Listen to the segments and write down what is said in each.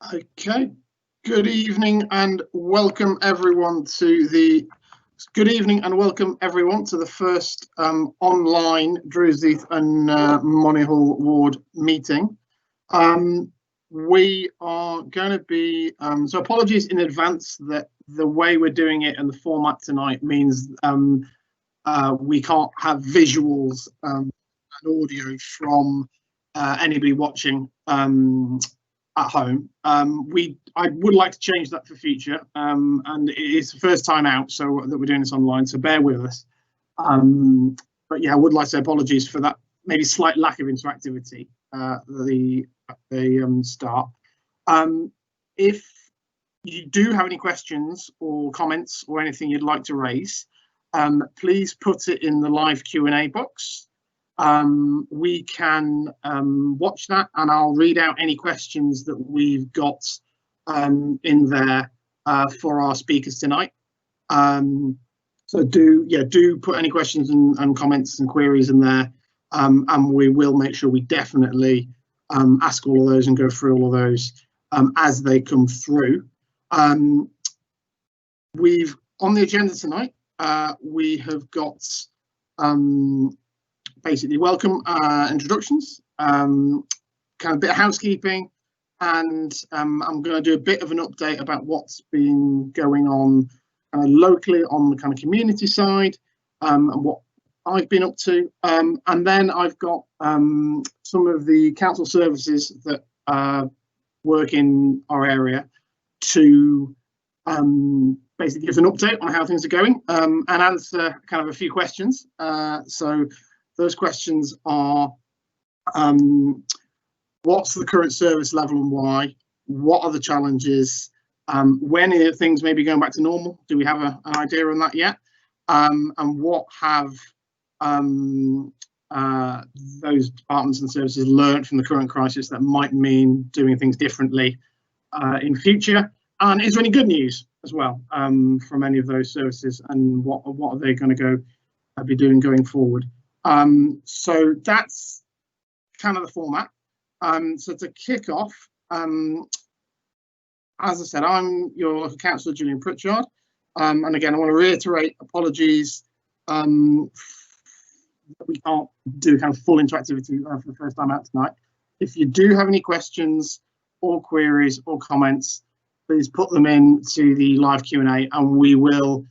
Okay, good evening and welcome everyone to the first online Druids, Heath and Monyhull ward meeting. We are going to be so apologies in advance that the way we're doing it and the format tonight means we can't have visuals and audio from anybody watching at home. I would like to change that for future, and it is the first time out so that we're doing this online, so bear with us. But yeah, I would like to say apologies for that maybe slight lack of interactivity at the start. If you do have any questions or comments or anything you'd like to raise, please put it in the live Q&A box. We can watch that and I'll read out any questions that we've got in there for our speakers tonight. So do put any questions and comments and queries in there, and we will make sure we definitely ask all of those and go through all of those as they come through. We've on the agenda tonight, we have got basically welcome introductions, kind of a bit of housekeeping, and I'm going to do a bit of an update about what's been going on locally on the kind of community side, and what I've been up to, and then I've got some of the council services that work in our area to basically give an update on how things are going, and answer kind of a few questions. So those questions are, what's the current service level and why? What are the challenges? When are things maybe going back to normal? Do we have an idea on that yet? And what have those departments and services learned from the current crisis that might mean doing things differently in future? And is there any good news as well from any of those services, and what are they going to be doing going forward? So that's kind of the format. So to kick off, as I said, I'm your local councillor, Julian Pritchard, and again I want to reiterate apologies that we can't do kind of full interactivity for the first time out tonight. If you do have any questions or queries or comments, please put them in to the live Q&A, and we will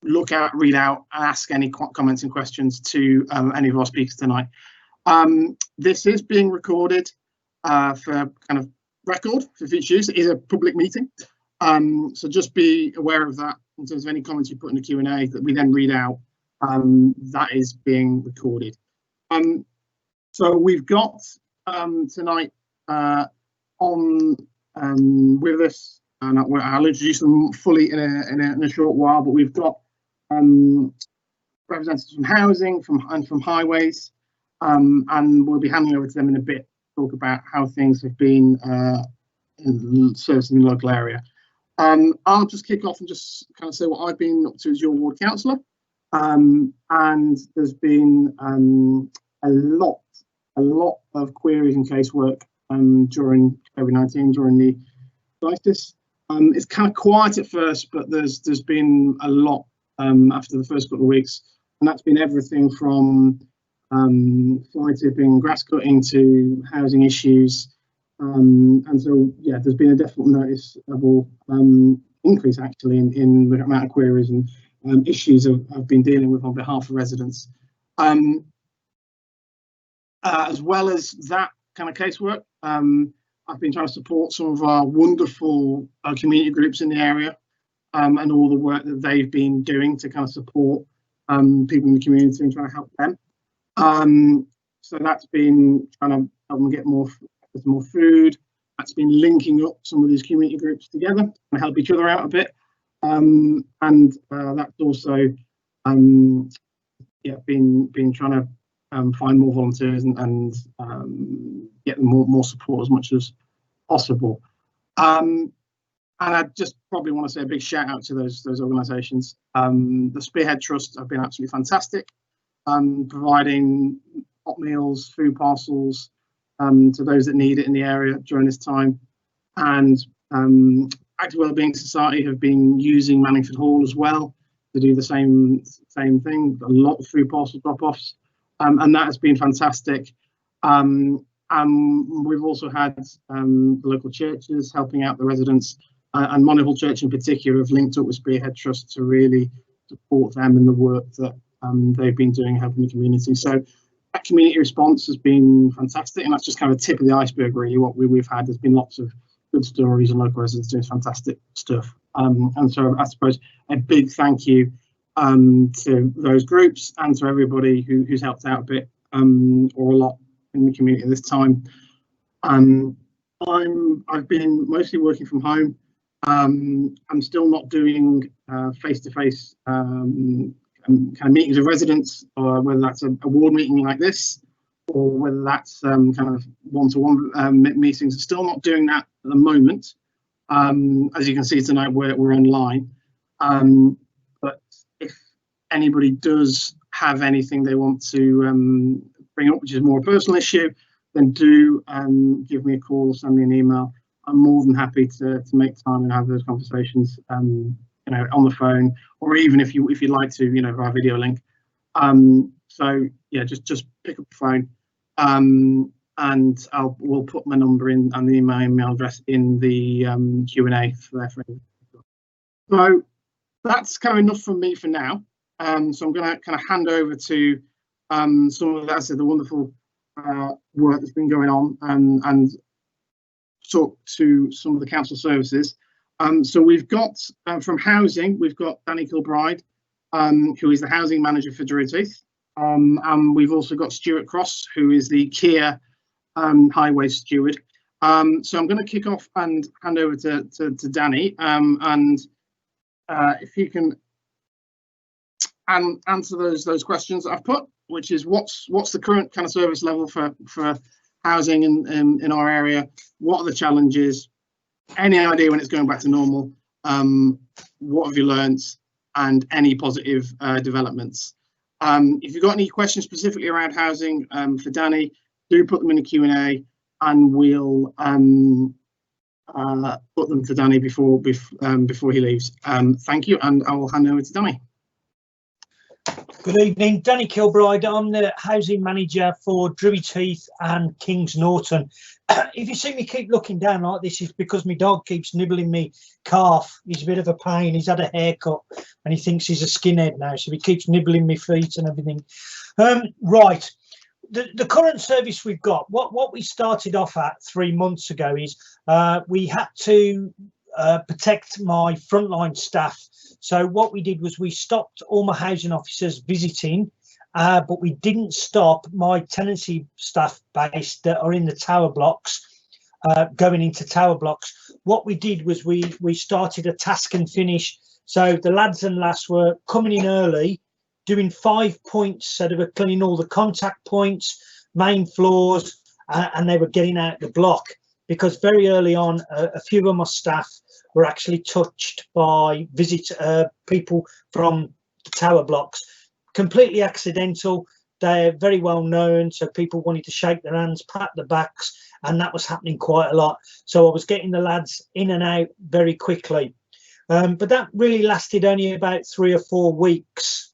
look at, read out, and ask any comments and questions to any of our speakers tonight. This is being recorded for kind of record for future use. It is a public meeting, so just be aware of that in terms of any comments you put in the Q&A that we then read out. That is being recorded. So we've got tonight on with us, and I'll introduce them fully in a short while, but we've got representatives from housing and from highways, and we'll be handing over to them in a bit to talk about how things have been in servicing the local area. I'll just kick off and just kind of say what I've been up to as your ward councillor, and there's been a lot of queries and casework during COVID-19, during the crisis. It's kind of quiet at first, but there's been a lot after the first couple of weeks, and that's been everything from fly tipping, grass cutting to housing issues, and so yeah, there's been a definite noticeable increase actually in the amount of queries and issues I've been dealing with on behalf of residents. As well as that kind of casework, I've been trying to support some of our wonderful community groups in the area, and all the work that they've been doing to kind of support people in the community and try to help them. So that's been trying to help them get more food. That's been linking up some of these community groups together and help each other out a bit. And that's also yeah, been trying to find more volunteers and get them more support as much as possible. And I just probably want to say a big shout out to those organisations. The Spearhead Trust have been absolutely fantastic, providing hot meals, food parcels, to those that need it in the area during this time. And Active Wellbeing Society have been using Manningford Hall as well to do the same thing. A lot of food parcel drop-offs, and that has been fantastic. We've also had the local churches helping out the residents, and Monyhull Church in particular have linked up with Spearhead Trust to really support them in the work that they've been doing helping the community. So that community response has been fantastic, and that's just kind of the tip of the iceberg really. What we've had, there's been lots of good stories and local residents doing fantastic stuff, and so I suppose a big thank you to those groups and to everybody who's helped out a bit or a lot in the community at this time. I've been mostly working from home. I'm still not doing face-to-face kind of meetings with residents, or whether that's a ward meeting like this, or whether that's kind of one-to-one meetings. I'm still not doing that at the moment. As you can see tonight, we're online. But if anybody does have anything they want to bring up, which is more a personal issue, then do give me a call, send me an email. I'm more than happy to make time and have those conversations, you know, on the phone, or even if you'd like to, you know, via video link. So yeah, just pick up the phone, and we'll put my number in and the email address in the Q&A for there for everyone. So that's kind of enough from me for now. So I'm going to kind of hand over to some of the wonderful work that's been going on, and talk to some of the council services. So we've got from housing, we've got Danny Kilbride, who is the housing manager for Druids. And we've also got Stuart Cross, who is the Cllr highway steward. So I'm going to kick off and hand over to Danny, and if you can answer those questions that I've put, which is what's the current kind of service level for housing in our area, what are the challenges, any idea when it's going back to normal, what have you learnt, and any positive developments. If you've got any questions specifically around housing for Danny, do put them in the Q&A, and we'll put them to Danny before he leaves. Thank you, and I will hand over to Danny. Good evening, Danny Kilbride. I'm the housing manager for Druids Heath and Kings Norton. If you see me keep looking down like this, is because my dog keeps nibbling me calf. He's a bit of a pain. He's had a haircut and he thinks he's a skinhead now, so he keeps nibbling my feet and everything. Right, the current service we've got, what we started off at 3 months ago is we had to protect my frontline staff. So what we did was we stopped all my housing officers visiting, but we didn't stop my tenancy staff base that are in the tower blocks going into tower blocks. What we did was we started a task and finish. So the lads and lass were coming in early, doing 5 points, so they were cleaning all the contact points, main floors, and they were getting out the block, because very early on a few of my staff were actually touched by people from the tower blocks. Completely accidental. They're very well known, so people wanted to shake their hands, pat their backs, and that was happening quite a lot. So I was getting the lads in and out very quickly. But that really lasted only about 3 or 4 weeks.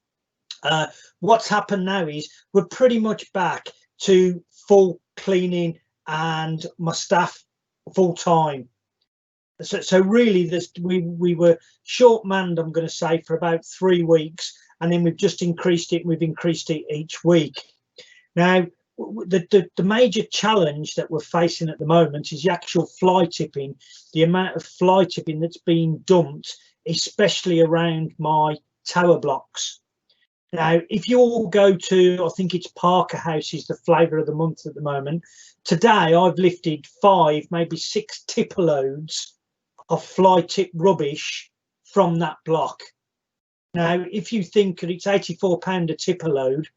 What's happened now is we're pretty much back to full cleaning and my staff full time. So really, we were short manned, I'm going to say, for about 3 weeks, and then we've just increased it. We've increased it each week. Now, the major challenge that we're facing at the moment is the actual fly tipping, the amount of fly tipping that's being dumped, especially around my tower blocks. Now, if you all go to, I think it's Parker House is the flavour of the month at the moment. Today, I've lifted 5, maybe 6 tipper loads of fly tip rubbish from that block. Now, if you think that it's £84 a tipper load,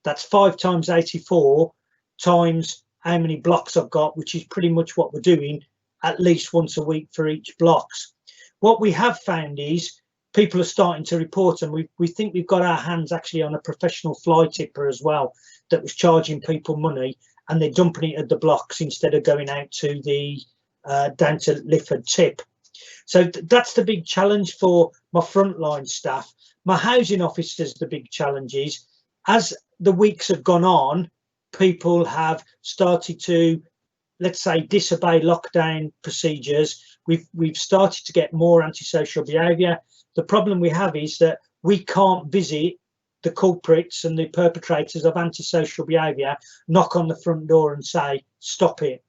that's 5 times 84 times how many blocks I've got, which is pretty much what we're doing at least once a week for each blocks. What we have found is people are starting to report, and we think we've got our hands actually on a professional fly tipper as well that was charging people money, and they're dumping it at the blocks instead of going out to the down to Lifford tip. So that's the big challenge for my frontline staff. My housing officers, the big challenge is, as the weeks have gone on, people have started to, let's say, disobey lockdown procedures. We've started to get more antisocial behaviour. The problem we have is that we can't visit the culprits and the perpetrators of antisocial behaviour, knock on the front door and say, stop it.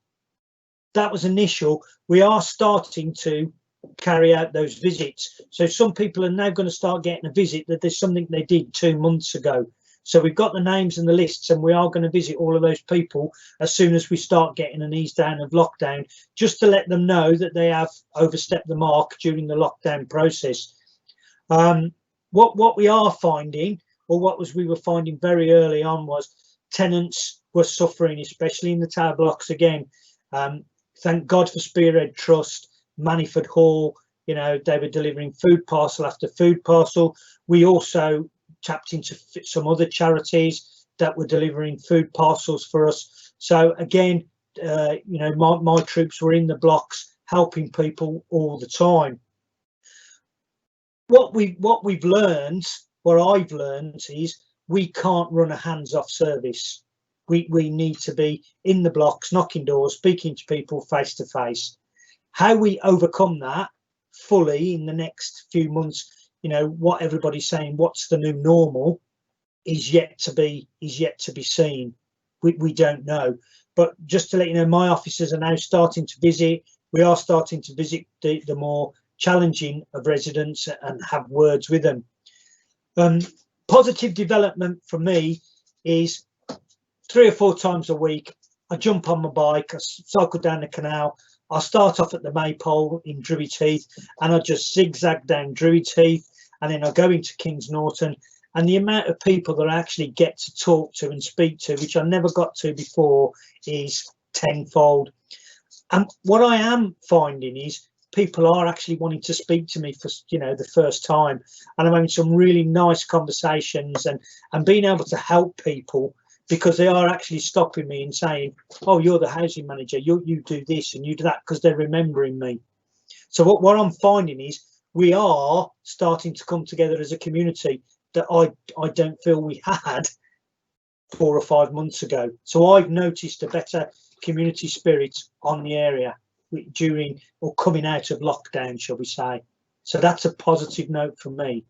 That was initial. We are starting to carry out those visits. So some people are now going to start getting a visit that there's something they did 2 months ago. So we've got the names and the lists, and we are going to visit all of those people as soon as we start getting an ease down of lockdown, just to let them know that they have overstepped the mark during the lockdown process. What we are finding, or we were finding very early on, was tenants were suffering, especially in the tower blocks again. Thank God for Spearhead Trust, Monyhull Hall, you know, they were delivering food parcel after food parcel. We also tapped into some other charities that were delivering food parcels for us. So again, you know, my troops were in the blocks helping people all the time. What we've learned, what I've learned, is we can't run a hands-off service. We need to be in the blocks, knocking doors, speaking to people face to face. How we overcome that fully in the next few months, you know, what everybody's saying, what's the new normal, is yet to be seen. We don't know. But just to let you know, my officers are now starting to visit. We are starting to visit the more challenging of residents and have words with them. Positive development for me is 3 or 4 times a week, I jump on my bike, I cycle down the canal. I start off at the Maypole in Druids Heath, and I just zigzag down Druids Heath, and then I go into Kings Norton. And the amount of people that I actually get to talk to and speak to, which I never got to before, is tenfold. And what I am finding is people are actually wanting to speak to me for, you know, the first time, and I'm having some really nice conversations and being able to help people, because they are actually stopping me and saying, oh, you're the housing manager, you do this and you do that, because they're remembering me. So what I'm finding is we are starting to come together as a community that I don't feel we had 4 or 5 months ago. So I've noticed a better community spirit on the area during or coming out of lockdown, shall we say. So that's a positive note for me.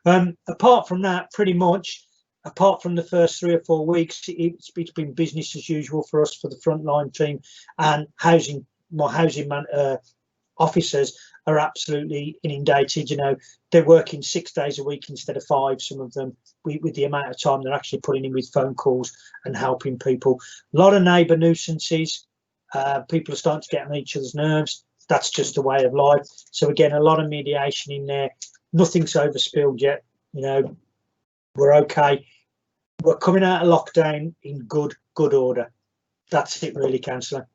Apart from that, pretty much, apart from the first 3 or 4 weeks, it's been business as usual for us, for the frontline team, and my housing officers are absolutely inundated. You know, they're working 6 days a week instead of 5, some of them, with the amount of time they're actually putting in with phone calls and helping people. A lot of neighbour nuisances. People are starting to get on each other's nerves. That's just a way of life. So again, a lot of mediation in there. Nothing's overspilled yet. You know, we're okay. We're coming out of lockdown in good order. That's it really, Councillor.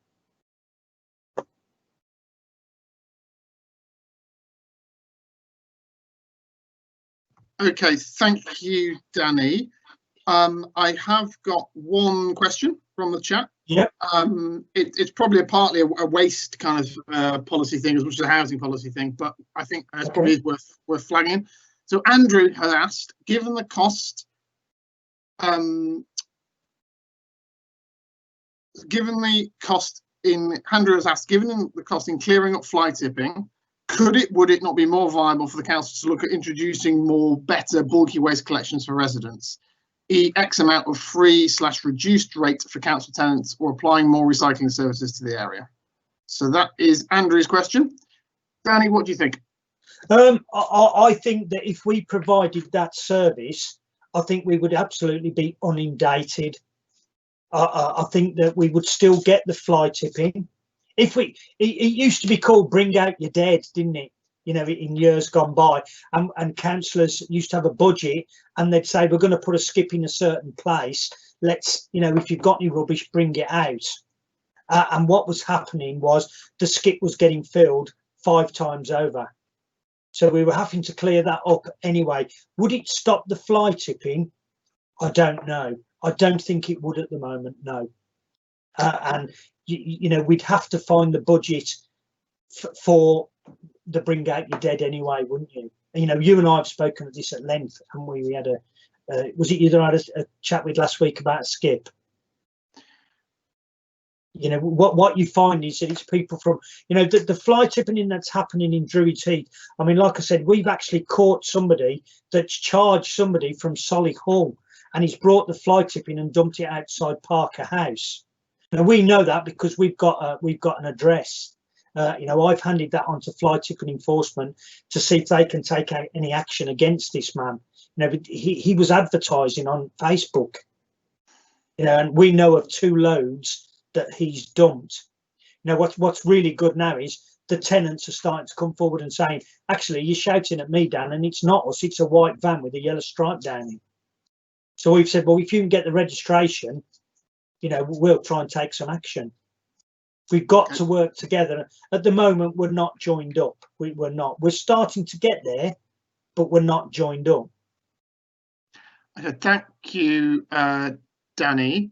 Okay, thank you, Danny. I have got one question from the chat. Yep. It's probably partly a waste kind of policy thing as much as a housing policy thing, but I think it's probably worth flagging. So Andrew has asked, given the cost, Andrew has asked, given the cost in clearing up fly tipping, would it not be more viable for the council to look at introducing better bulky waste collections for residents? X amount of free/reduced rate for council tenants, or applying more recycling services to the area? So that is Andrew's question. Danny, what do you think? I think that if we provided that service, I think we would absolutely be inundated. I think that we would still get the fly tipping. It used to be called bring out your dead, didn't it? You know, in years gone by, and councillors used to have a budget, and they'd say, we're going to put a skip in a certain place. Let's, you know, if you've got any rubbish, bring it out. And what was happening was the skip was getting filled 5 times over. So we were having to clear that up anyway. Would it stop the fly tipping? I don't know. I don't think it would at the moment, no. and you know, we'd have to find the budget for the bring out your dead anyway, wouldn't you? You know, you and I have spoken of this at length, haven't we? We had a was it you that I had a chat with last week about skip? You know, what you find is that it's people from, you know, the fly tipping that's happening in Druids Heath. I mean, like I said, we've actually caught somebody that's charged somebody from Solihull, and he's brought the fly tipping and dumped it outside Parker House. Now we know that because we've got an address. You know, I've handed that on to fly tipping enforcement to see if they can take any action against this man. You know, but he was advertising on Facebook. You know, and we know of 2 loads that he's dumped. You know, what's really good now is the tenants are starting to come forward and saying, actually, you're shouting at me, Dan, and it's not us, it's a white van with a yellow stripe down it. So we've said, well, if you can get the registration, you know, we'll try and take some action. We've got to work together. At the moment, we're not joined up. We're not. We're starting to get there, but we're not joined up. Okay, thank you, Danny.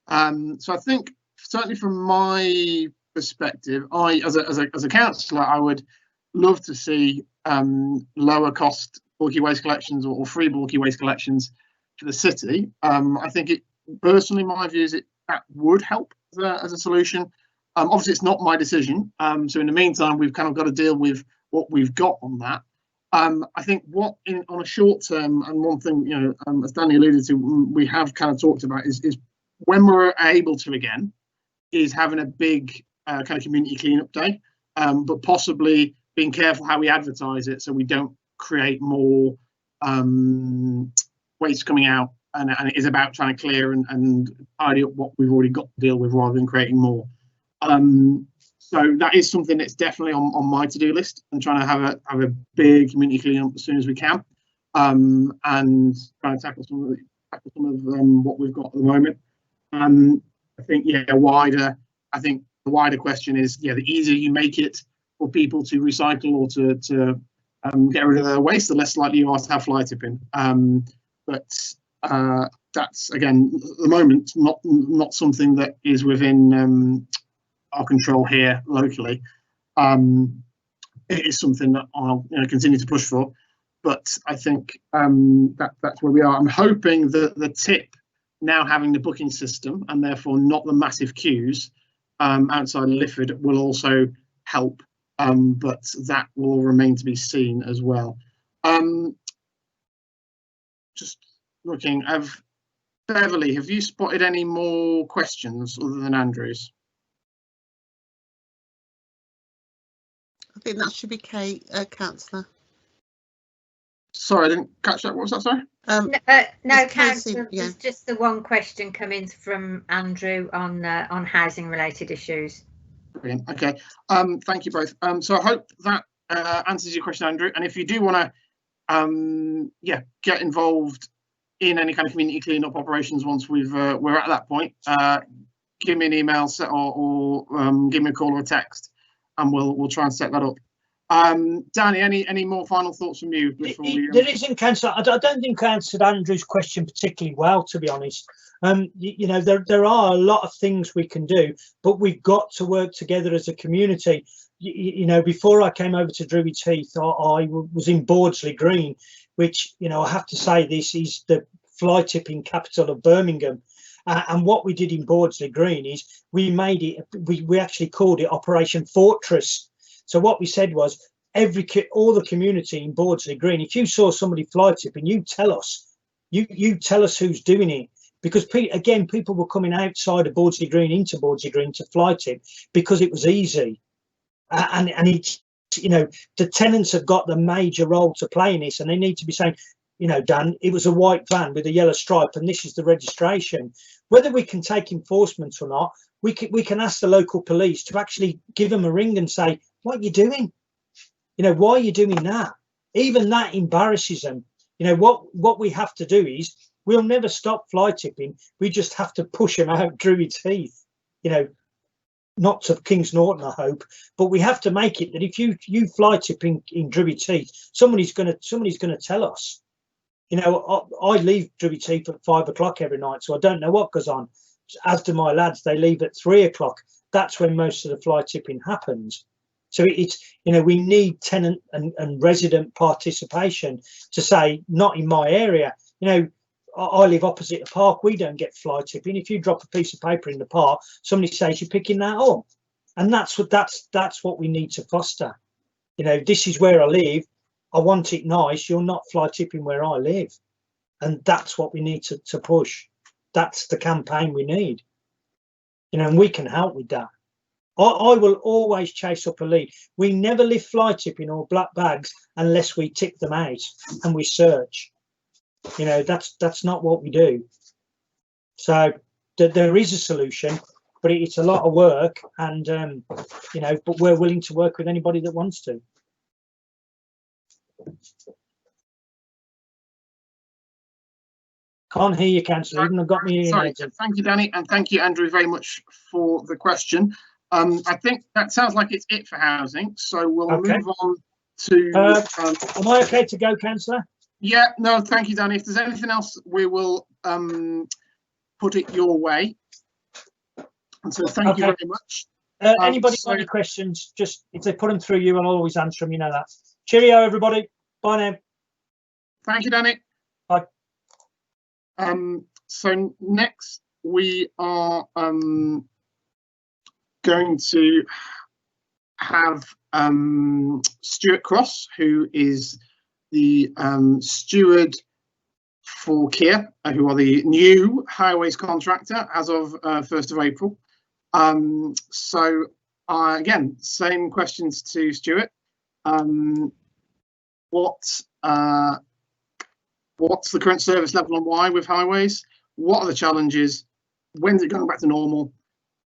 So I think certainly from my perspective, as a councillor, I would love to see lower cost bulky waste collections or free bulky waste collections for the city. I think it personally, my view is that would help as a solution. Obviously, it's not my decision. So in the meantime, we've kind of got to deal with what we've got on that. I think on a short term, and one thing, you know, as Danny alluded to, we have kind of talked about is when we're able to again, is having a big kind of community cleanup day, but possibly being careful how we advertise it so we don't create more waste coming out, and it is about trying to clear and tidy up what we've already got to deal with rather than creating more. So that is something that's definitely on my to-do list, and trying to have a big community cleanup as soon as we can, and trying to tackle some of what we've got at the moment. I think I think the wider question is, the easier you make it for people to recycle or to get rid of their waste, the less likely you are to have fly tipping. But that's, again, at the moment, not something that is within our control here locally. It is something that I'll continue to push for, but I think that's where we are. I'm hoping that the tip now having the booking system and therefore not the massive queues outside Lifford will also help, but that will remain to be seen as well. Just looking, Beverly, have you spotted any more questions other than Andrew's? I think that should be Kate, Councillor. Sorry, I didn't catch that. What was that, sorry? No, Councillor, yeah. There's just the one question coming from Andrew on housing related issues. Brilliant. Okay. Thank you both. So I hope that answers your question, Andrew. And if you do want to, get involved in any kind of community cleanup operations once we're at that point, give me an email or give me a call or a text, and we'll try and set that up. Danny, any more final thoughts from you before we? There isn't, Councillor. I don't think I answered Andrew's question particularly well, to be honest. You know, there are a lot of things we can do, but we've got to work together as a community. You know, before I came over to Druids Heath, I was in Bordsley Green, which, you know, I have to say, this is the fly tipping capital of Birmingham. And what we did in Bordsley Green is we made it, we actually called it Operation Fortress. So what we said was, all the community in Bordsley Green, if you saw somebody fly tipping, you tell us. You tell us who's doing it. Because, again, people were coming outside of Bordsley Green into Bordsley Green to fly tip because it was easy. And it's, you know, the tenants have got the major role to play in this, and they need to be saying, you know, Dan, it was a white van with a yellow stripe and this is the registration. Whether we can take enforcement or not, we can ask the local police to actually give them a ring and say, what are you doing? You know, why are you doing that? Even that embarrasses them. You know, what we have to do is, we'll never stop fly tipping. We just have to push them out Druids Heath. You know, not to Kings Norton, I hope, but we have to make it that if you fly tipping in Druids Heath, somebody's gonna tell us. You know, I leave Druids Heath at 5 o'clock every night, so I don't know what goes on. as do my lads, they leave at 3 o'clock. That's when most of the fly tipping happens. So it's, you know, we need tenant and resident participation to say, not in my area. You know, I live opposite the park. We don't get fly tipping. If you drop a piece of paper in the park, somebody says you're picking that up, and that's what we need to foster. You know, this is where I live. I want it nice. You're not fly tipping where I live, and that's what we need to push. That's the campaign we need. You know, and we can help with that. I will always chase up a lead. We never lift fly tipping or black bags unless we tip them out and we search. You know, that's not what we do. So there is a solution, but it's a lot of work, and you know, but we're willing to work with anybody that wants to. Can't hear you, Councillor. Even I've got me. Sorry. Thank you, Danny, and thank you, Andrew, very much for the question. I think that sounds like it's it for housing, so we'll move on to. Am I okay to go, Councillor? Yeah, no, thank you, Danny. If there's anything else, we will put it your way. And so thank you very much. Anybody got any questions? Just if they put them through you, I'll always answer them. You know that. Cheerio, everybody. Bye now. Thank you, Danny. Bye. So next we are going to have Stuart Cross, who is the steward for Cllr, who are the new highways contractor as of 1st of April. So again, same questions to Stuart. What's the current service level and why with highways? What are the challenges? When's it going back to normal?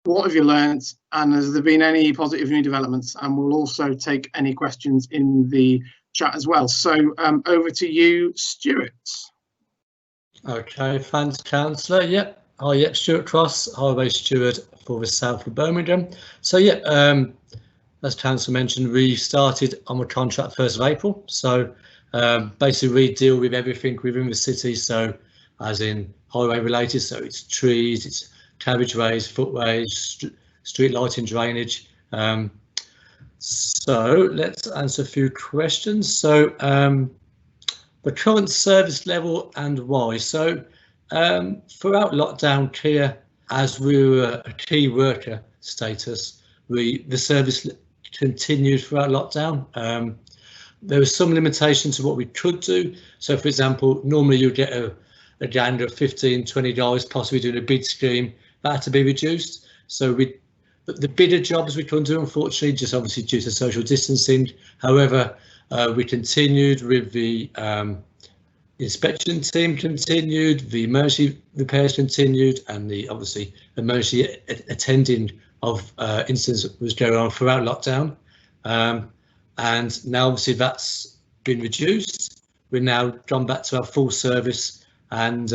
What have you learned? And has there been any positive new developments? And we'll also take any questions in the chat as well. So over to you, Stuart. Okay, thanks, Councillor. Yep. Oh, yeah, Stuart Cross, highway steward for the south of Birmingham. So, yeah, as Councillor mentioned, we started on the contract 1st of April. So, basically, we deal with everything within the city. So, as in highway related, so it's trees, it's carriageways, footways, street lighting, drainage. So let's answer a few questions. So the current service level and why. So throughout lockdown, Cllr, as we were a key worker status, the service continued throughout lockdown. There was some limitation to what we could do. So, for example, normally you get a gander of $15, $20, possibly doing a bid scheme. That had to be reduced. So the bidder jobs we couldn't do, unfortunately, just obviously due to social distancing. However, we continued with the inspection team continued, the emergency repairs continued, and the obviously emergency attending of incidents was going on throughout lockdown. And now obviously that's been reduced. We're now gone back to our full service, and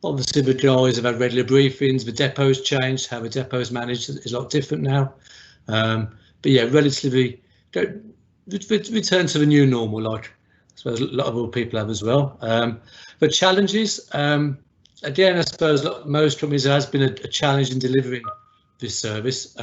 obviously the guys have had regular briefings. The depot's changed, how the depot's managed is a lot different now. But yeah, relatively return to the new normal, like I suppose a lot of other people have as well. But challenges, again, I suppose most companies there has been a challenge in delivering this service.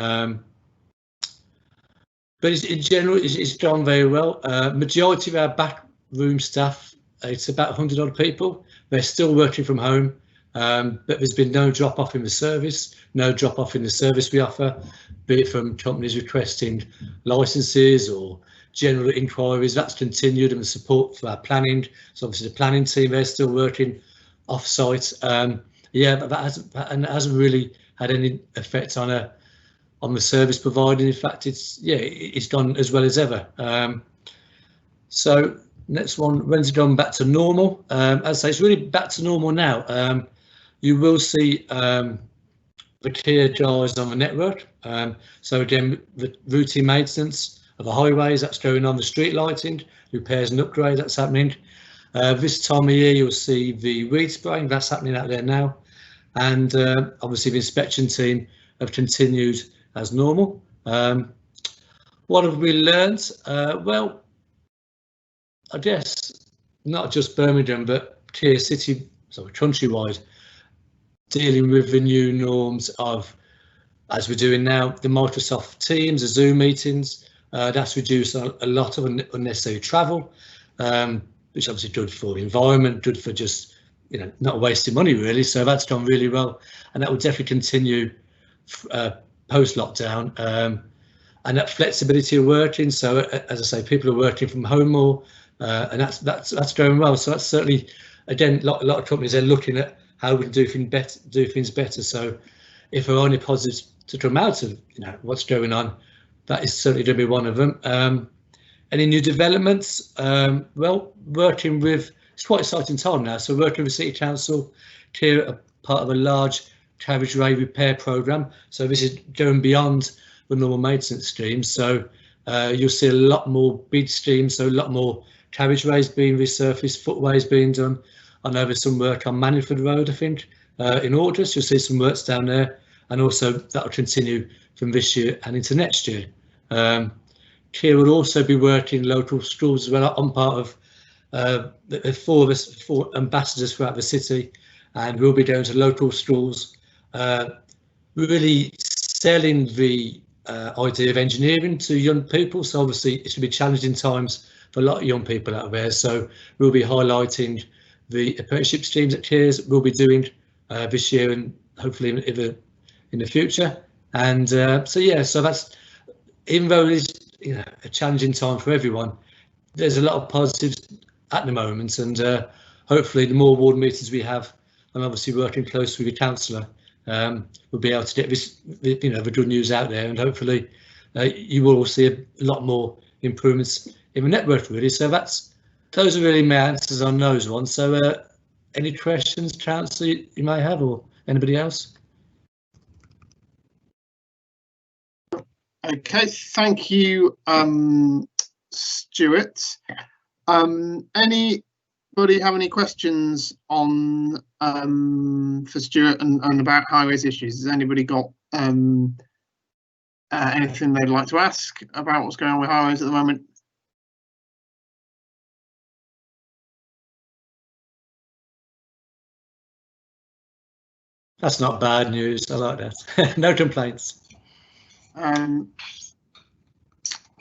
But in general, it's gone very well. Majority of our backroom staff, it's about 100 odd people. They're still working from home, but there's been no drop off in the service, no drop off in the service we offer, be it from companies requesting licenses or general inquiries. That's continued, and the support for our planning. So obviously the planning team, they're still working off site. Yeah, but that hasn't really had any effect on the service provided. In fact, it's gone as well as ever. So next one, when's it gone back to normal? As I say, it's really back to normal now. You will see the Cllr guys on the network. So again, the routine maintenance of the highways, that's going on. The street lighting, repairs and upgrades, that's happening. This time of year, you'll see the weed spraying, that's happening out there now. And obviously the inspection team have continued as normal. What have we learned? Well, I guess not just Birmingham, but Cllr City, so countrywide. dealing with the new norms of, as we're doing now, the Microsoft Teams, the Zoom meetings. That's reduced a lot of unnecessary travel, which obviously good for the environment, good for just, you know, not wasting money really. So that's gone really well, and that will definitely continue post lockdown. And that flexibility of working. So as I say, people are working from home more, and that's going well. So that's certainly, again, a lot of companies are looking at how we can do things better. So if there are any positives to come out of, you know, what's going on, that is certainly going to be one of them. Any new developments? Well, working with, it's quite exciting time now. So working with City Council, here a part of a large carriageway repair programme. So this is going beyond the normal maintenance schemes. So you'll see a lot more bid schemes, so a lot more carriageways being resurfaced, footways being done. I know there's some work on Manyhull Road, I think, in August. You'll see some works down there, and also that will continue from this year and into next year. Cllr will also be working local schools as well. I'm part of the four ambassadors throughout the city, and we'll be going to local schools, really selling the idea of engineering to young people. So obviously it should be challenging times for a lot of young people out there. So we'll be highlighting the apprenticeship schemes that Cllr will be doing this year and hopefully in the future. And so yeah, so that's, even though it is, you know, a challenging time for everyone, there's a lot of positives at the moment, and hopefully the more ward meetings we have, and obviously working closely with the councillor, we'll be able to get this, you know, the good news out there, and hopefully you will see a lot more improvements in the network really. So those are really my answers on those ones. So any questions, councillor, you may have, or anybody else? Okay, thank you, Stuart. Anybody have any questions on for Stuart and about highways issues? Has anybody got anything they'd like to ask about what's going on with highways at the moment? That's not bad news. I like that. No complaints.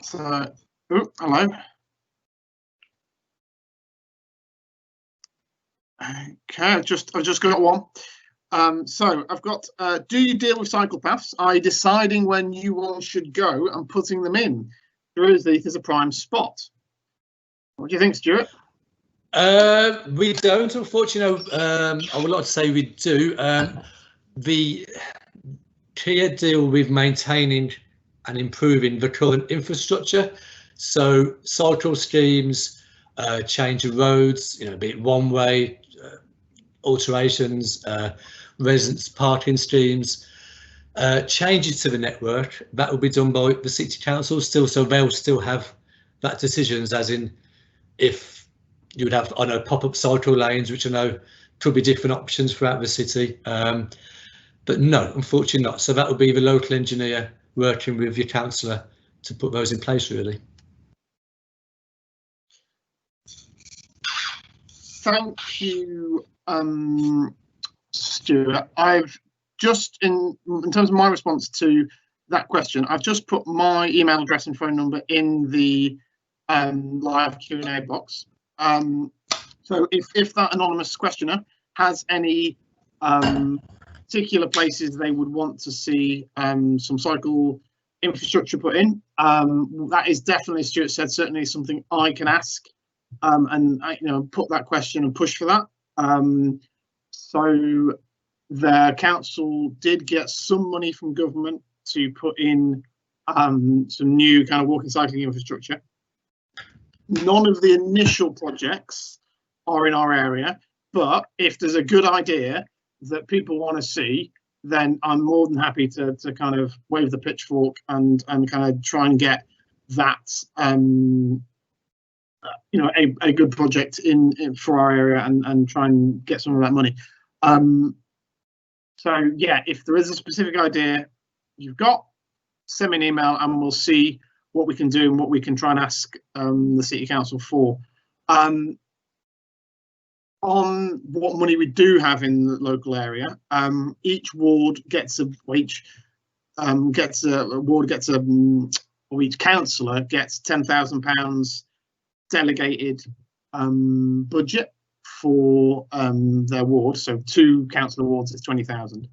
So, oh, hello. Okay, I've just got one. So I've got, do you deal with cycle paths? Are you deciding when new ones should go and putting them in? Druids Heath is a prime spot. What do you think, Stuart? We don't, unfortunately. I would like to say we do. The Cllr deal with maintaining and improving the current infrastructure. So cycle schemes, change of roads, you know, be it one way, alterations, residence parking schemes, changes to the network, that will be done by the City Council still, so they'll still have that decisions, as in if you would have, I know, pop-up cycle lanes, which I know could be different options throughout the city, but no, unfortunately not. So that will be the local engineer working with your councillor to put those in place really. Thank you, Stuart. I've just, in terms of my response to that question, I've just put my email address and phone number in the live Q&A box. So if that anonymous questioner has any particular places they would want to see some cycle infrastructure put in, that is definitely, as Stuart said, certainly something I can ask. And I, you know, put that question and push for that. So the council did get some money from government to put in some new kind of walking cycling infrastructure. None of the initial projects are in our area, but if there's a good idea that people want to see, then I'm more than happy to kind of wave the pitchfork and kind of try and get that you know, a good project in for our area and try and get some of that money. So yeah, if there is a specific idea you've got, send me an email and we'll see what we can do and what we can try and ask the City Council for. On on what money we do have in the local area, each ward gets or each councillor gets £10,000 delegated budget for their ward. So 2 councillor wards is 20,000.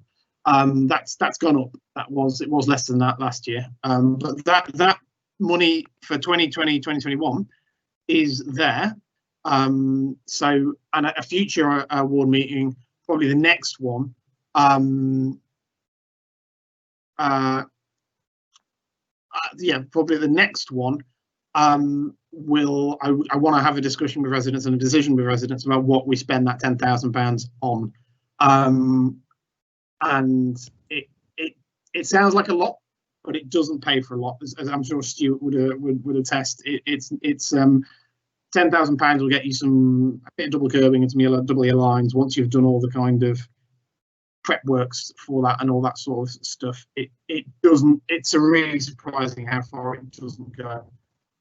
That's gone up. It was less than that last year. But that money for 2020, 2021 is there. So, and a future ward meeting, probably the next one, probably the next one, I want to have a discussion with residents and a decision with residents about what we spend that £10,000 on. And it sounds like a lot, but it doesn't pay for a lot, as I'm sure Stuart would attest. It's £10,000 will get you a bit of double curbing and some double yellow lines once you've done all the kind of prep works for that and all that sort of stuff. It doesn't. It's really surprising how far it doesn't go.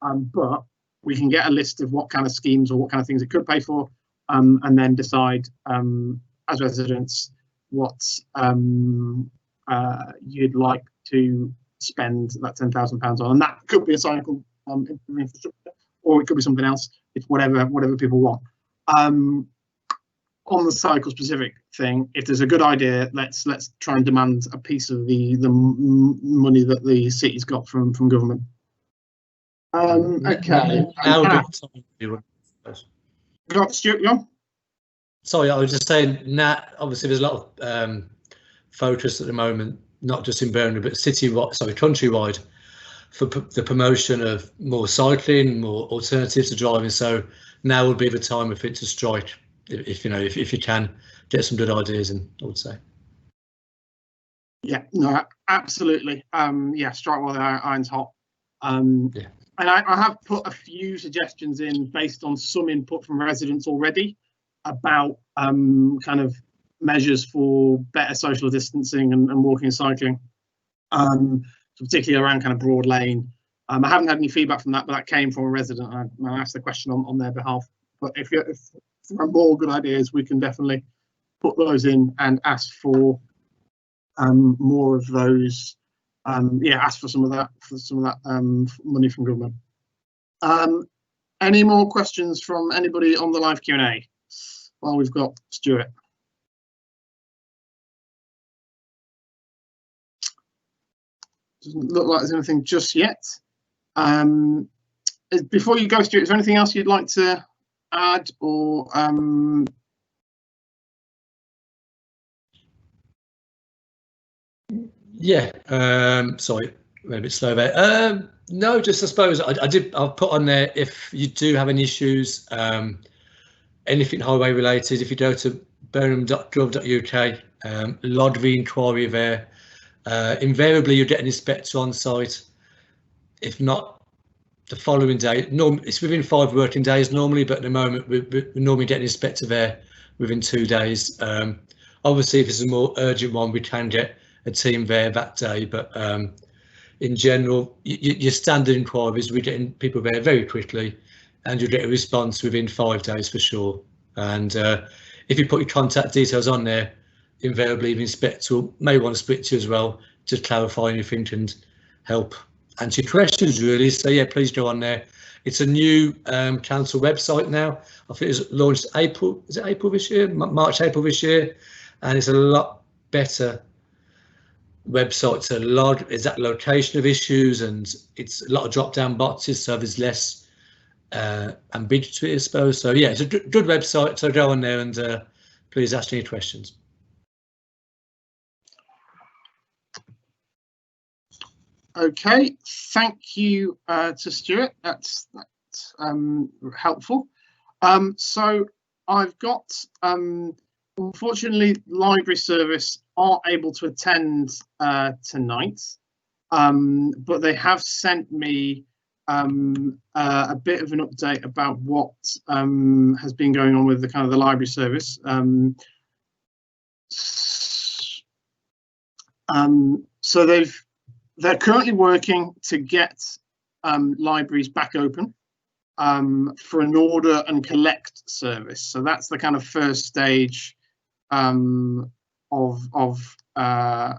But we can get a list of what kind of schemes or what kind of things it could pay for, and then decide as residents what you'd like to spend that £10,000 on, and that could be a cycle infrastructure, or it could be something else. It's whatever people want. On the cycle specific thing, if there's a good idea, let's try and demand a piece of the money that the city's got from government. Okay. Got Stuart, you on? Sorry, I was just saying. Obviously, there's a lot of focus at the moment, not just in Birmingham, but countrywide, for the promotion of more cycling, more alternatives to driving. So now would be the time, I think, to strike. If you can get some good ideas in, I would say. Yeah, no, absolutely. Strike while the iron's hot. Yeah. And I have put a few suggestions in based on some input from residents already about kind of measures for better social distancing and walking and cycling, particularly around kind of Broad Lane. I haven't had any feedback from that, but that came from a resident. I asked the question on their behalf. But if there are more good ideas, we can definitely put those in and ask for more of those. Ask for some of that money from government. Any more questions from anybody on the live Q&A? Well, we've got Stuart. Doesn't look like there's anything just yet. Before you go, Stuart, is there anything else you'd like to add or sorry, maybe a bit slow there. No, just I suppose I'll put on there, if you do have any issues, anything highway related, if you go to birmingham.gov.uk, lodge the inquiry there. Invariably you'll get an inspector on site. If not, the following day, it's within 5 working days normally, but at the moment we normally get an inspector there within 2 days. Obviously, if it's a more urgent one, we can get a team there that day, but in general, your standard inquiries, we're getting people there very quickly, and you'll get a response within 5 days for sure. And if you put your contact details on there, invariably the inspector may want to speak to you as well to clarify anything and help answer your questions, really. So yeah, please go on there. It's a new council website now. I think it was launched April. Is it April this year? March, April this year, and it's a lot better website. To log exact location of issues, and it's a lot of drop-down boxes, so there's less ambiguity, I suppose. So yeah, it's a good website. So go on there and please ask any questions. Okay, thank you to Stuart. That's helpful. So I've got, unfortunately, library service aren't able to attend tonight, but they have sent me a bit of an update about what has been going on with the kind of the library service. So they're currently working to get libraries back open. for an order and collect service. So that's the kind of first stage of kind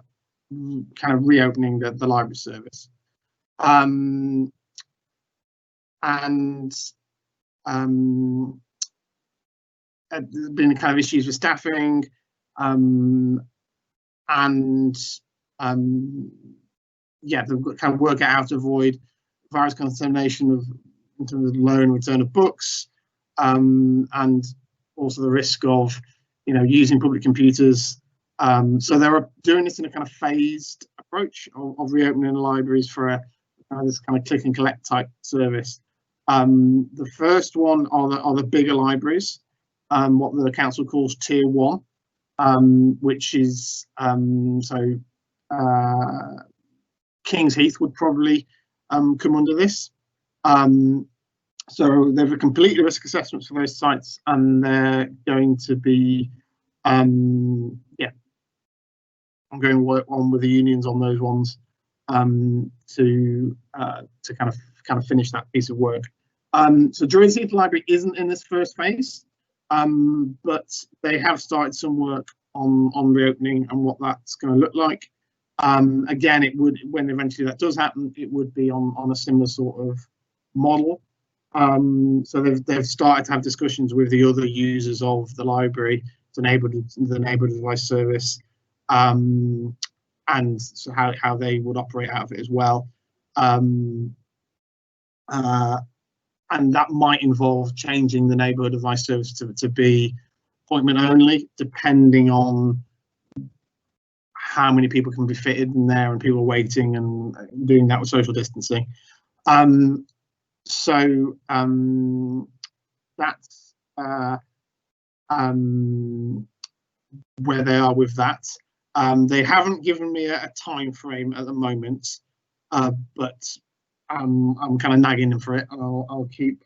of reopening the library service. There's been kind of issues with staffing, yeah, they've got to kind of work out to avoid virus contamination in terms of loan and return of books, and also the risk of, using public computers. So they're doing this in a kind of phased approach of reopening the libraries for this kind of click and collect type service. The first one are the bigger libraries, what the council calls tier 1, which is King's Heath would probably come under this. So they've completed risk assessments for those sites, and they're going to be, I'm going to work on with the unions on those ones to kind of finish that piece of work. So Druids Heath Library isn't in this first phase, but they have started some work on reopening and what that's going to look like. Again, it would, when eventually that does happen, it would be on a similar sort of model. So they've started to have discussions with the other users of the library, the neighbourhood advice service, and so how they would operate out of it as well. And that might involve changing the neighbourhood advice service to be appointment only, depending on how many people can be fitted in there and people waiting and doing that with social distancing. So that's where they are with that. They haven't given me a time frame at the moment, but I'm kind of nagging them for it, and I'll keep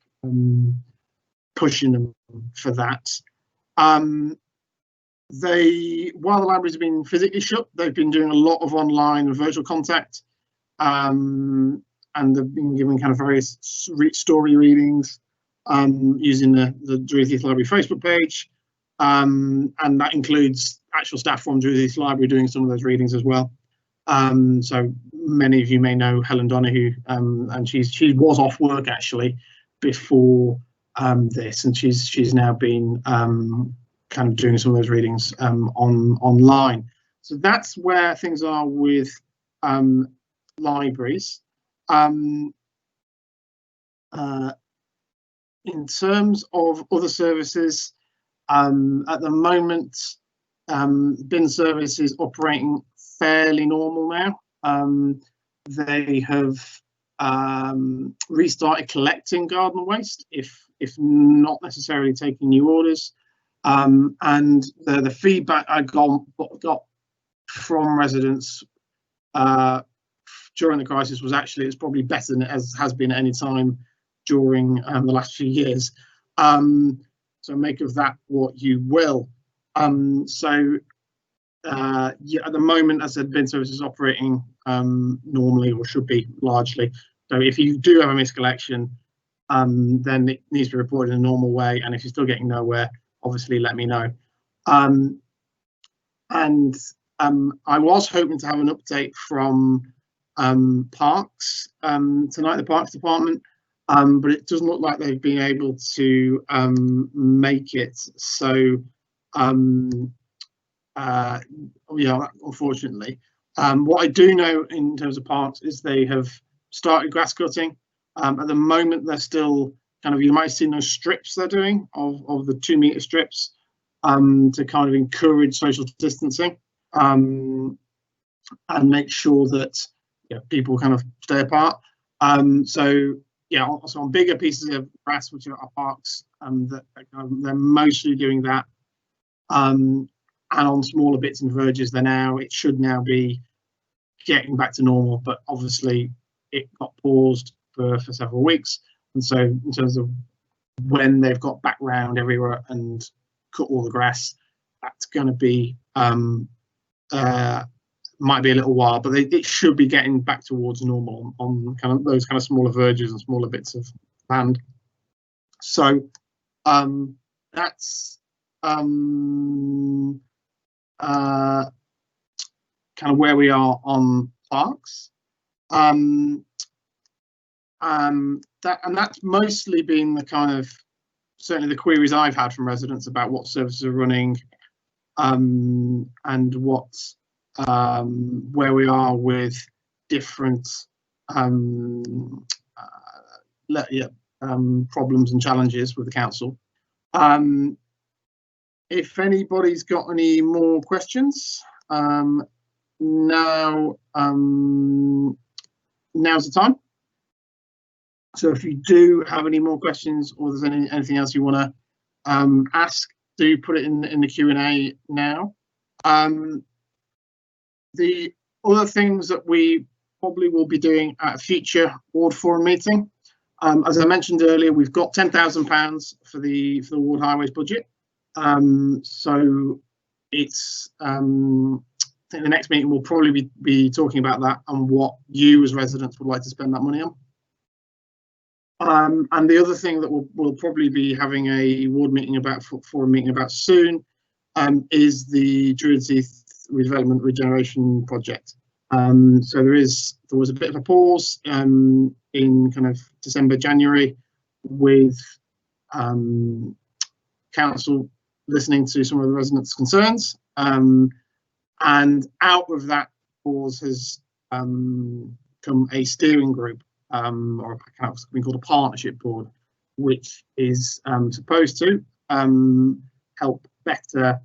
pushing them for that. While the libraries have been physically shut, they've been doing a lot of online and virtual contact, and they've been giving kind of various story readings using the Druids Heath Library Facebook page, and that includes actual staff from Druids Heath Library doing some of those readings as well. So many of you may know Helen Donahue, and she was off work actually before this, and she's now been kind of doing some of those readings online. So that's where things are with libraries. In terms of other services, at the moment, bin service is operating fairly normal now. They have restarted collecting garden waste, if not necessarily taking new orders. And the feedback I got from residents during the crisis was actually it's probably better than it has been at any time during the last few years. So make of that what you will. Yeah, at the moment, as I said, bin service is operating normally, or should be largely. So if you do have a miscollection, then it needs to be reported in a normal way. And if you're still getting nowhere, obviously let me know. I was hoping to have an update from Parks tonight, the Parks Department, but it doesn't look like they've been able to make it. So yeah, unfortunately. What I do know in terms of Parks is they have started grass cutting. At the moment, they're still kind of, you might see those strips they're doing of the 2 metre strips to kind of encourage social distancing and make sure that people kind of stay apart. So yeah, also on bigger pieces of grass, which are Parks, they're mostly doing that. And on smaller bits and verges, it should now be getting back to normal, but obviously it got paused for several weeks. And so in terms of when they've got back round everywhere and cut all the grass, that's going to be might be a little while, but it should be getting back towards normal on kind of those kind of smaller verges and smaller bits of land. So that's kind of where we are on parks. That's mostly been the kind of, certainly the queries I've had from residents about what services are running, and what where we are with different problems and challenges with the council. If anybody's got any more questions, now's the time. So if you do have any more questions, or there's anything else you want to ask, do put it in the Q&A now. The other things that we probably will be doing at a future ward forum meeting, as I mentioned earlier, we've got £10,000 for the ward highways budget. So it's I think the next meeting will probably be talking about that and what you as residents would like to spend that money on. And the other thing that we'll probably be having a ward meeting about soon is the Druids Heath redevelopment regeneration project. So there was a bit of a pause in kind of December, January, with council listening to some of the residents' concerns, and out of that pause has come a steering group, or something called a partnership board, which is supposed to help better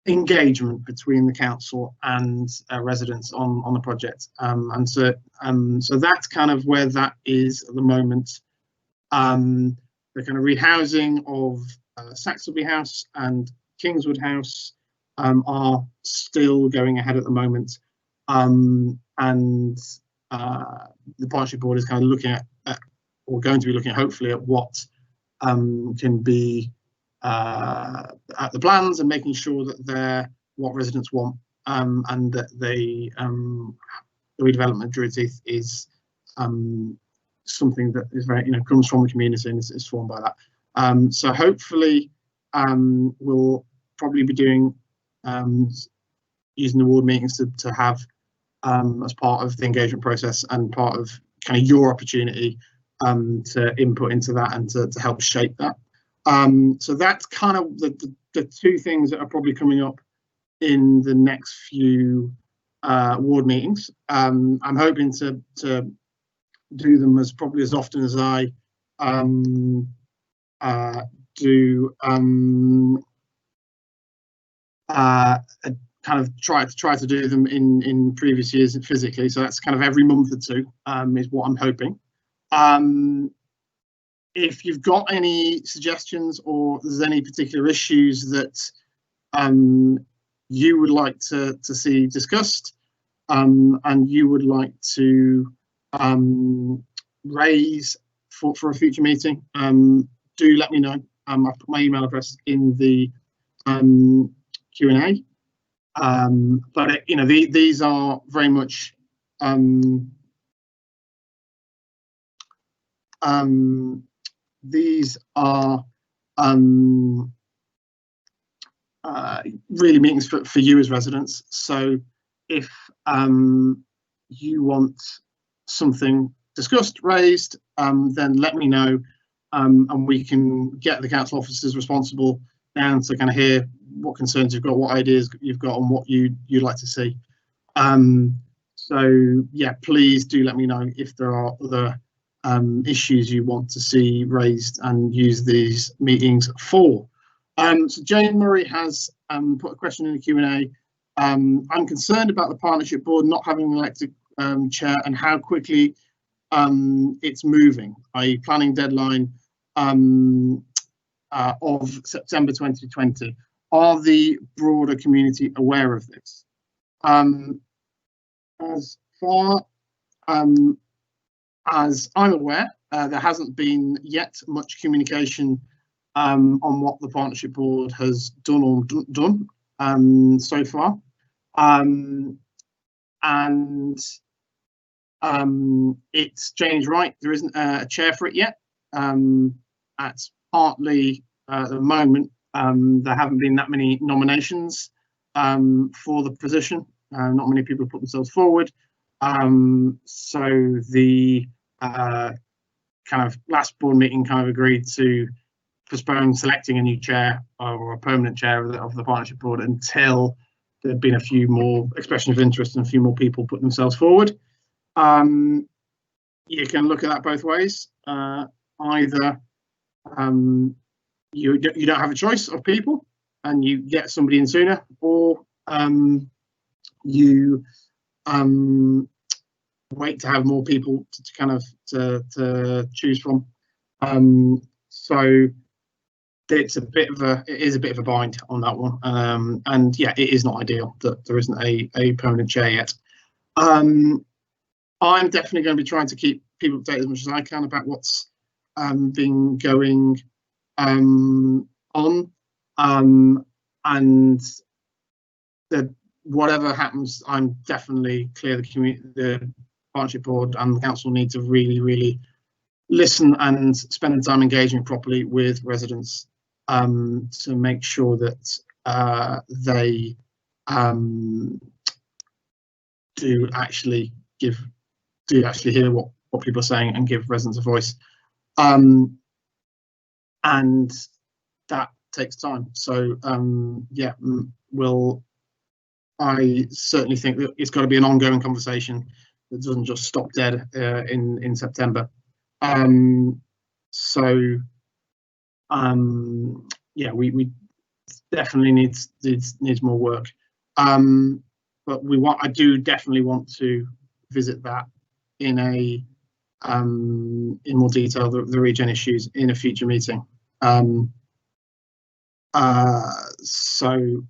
engagement between the council and residents on the project, and so that's kind of where that is at the moment. The kind of rehousing of Saxelby House and Kingswood House are still going ahead at the moment, and the partnership board is kind of looking at, or going to be looking hopefully at what can be at the plans, and making sure that they're what residents want, and that the redevelopment of Druids Heath is something that is very, comes from the community and is formed by that. So hopefully we'll probably be doing using the ward meetings to have as part of the engagement process and part of kind of your opportunity to input into that and to help shape that. So that's kind of the two things that are probably coming up in the next few ward meetings. I'm hoping to do them as often as I do kind of try to do them in previous years physically. So that's kind of every month or two is what I'm hoping. If you've got any suggestions, or there's any particular issues that you would like to see discussed, and you would like to raise for a future meeting, do let me know. I've put my email address in the Q&A, but these are very much these are really meetings for you as residents. So if you want something discussed, raised, then let me know, and we can get the council officers responsible down to kind of hear what concerns you've got, what ideas you've got, and what you'd like to see. So yeah, please do let me know if there are other issues you want to see raised and use these meetings for. So Jane Murray has put a question in the Q&A. I'm concerned about the partnership board not having an elected chair and how quickly it's moving, i.e. planning deadline of September 2020. Are the broader community aware of this? As far as I'm aware, there hasn't been yet much communication on what the partnership board has done or done so far, and it's Jane's right, there isn't a chair for it yet. That's partly at the moment there haven't been that many nominations for the position. Not many people put themselves forward. So the kind of last board meeting kind of agreed to postpone selecting a new chair or a permanent chair of the partnership board until there'd been a few more expressions of interest and a few more people put themselves forward. You can look at that both ways. Either you don't have a choice of people and you get somebody in sooner, or you wait to have more people to choose from. So it is a bit of a bind on that one, and yeah, it is not ideal that there isn't a permanent chair yet. I'm definitely going to be trying to keep people updated as much as I can about what's been going on, and whatever happens, I'm definitely clear the partnership board and the council need to really listen and spend the time engaging properly with residents to make sure that they do actually hear what people are saying and give residents a voice, and that takes time. So yeah, I certainly think that it's got to be an ongoing conversation that doesn't just stop dead in September. So yeah, we definitely needs more work, but I do definitely want to visit that in more detail, the regen issues in a future meeting. So,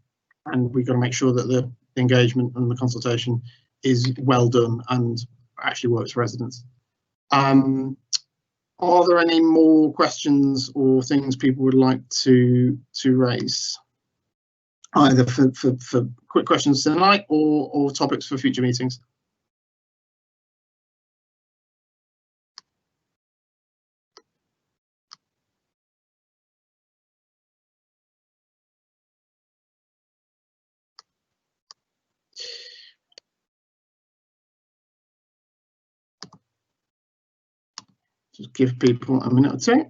and we've got to make sure that the engagement and the consultation is well done and actually works for residents. Are there any more questions or things people would like to raise, either for quick questions tonight or topics for future meetings? Just give people a minute or two.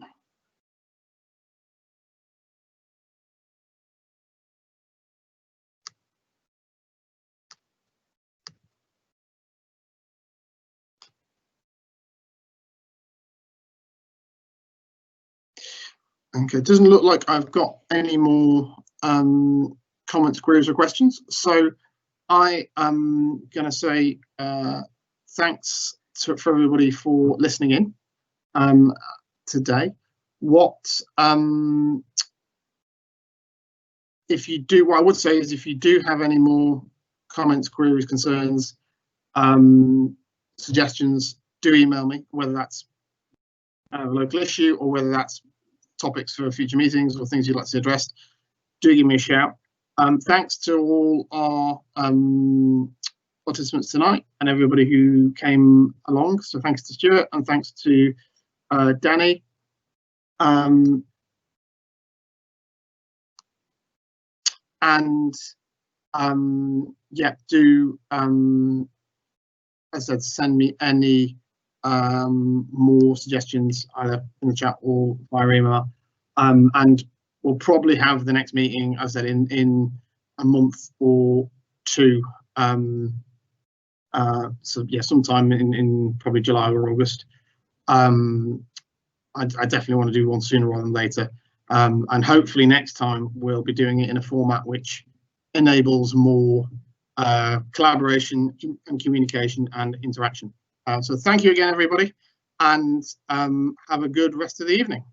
Okay, it doesn't look like I've got any more comments, queries or questions. So I am going to say thanks for everybody for listening in today. What I would say is, if you do have any more comments, queries, concerns, suggestions, do email me, whether that's a local issue or whether that's topics for future meetings or things you'd like to address. Do give me a shout. Thanks to all our participants tonight and everybody who came along. So thanks to Stuart and thanks to Danny. Yeah, do as I said, send me any more suggestions either in the chat or via email, and we'll probably have the next meeting, as I said, in a month or two. So yeah, sometime in probably July or August. I definitely want to do one sooner rather than later, and hopefully next time we'll be doing it in a format which enables more collaboration and communication and interaction. So thank you again, everybody, and have a good rest of the evening.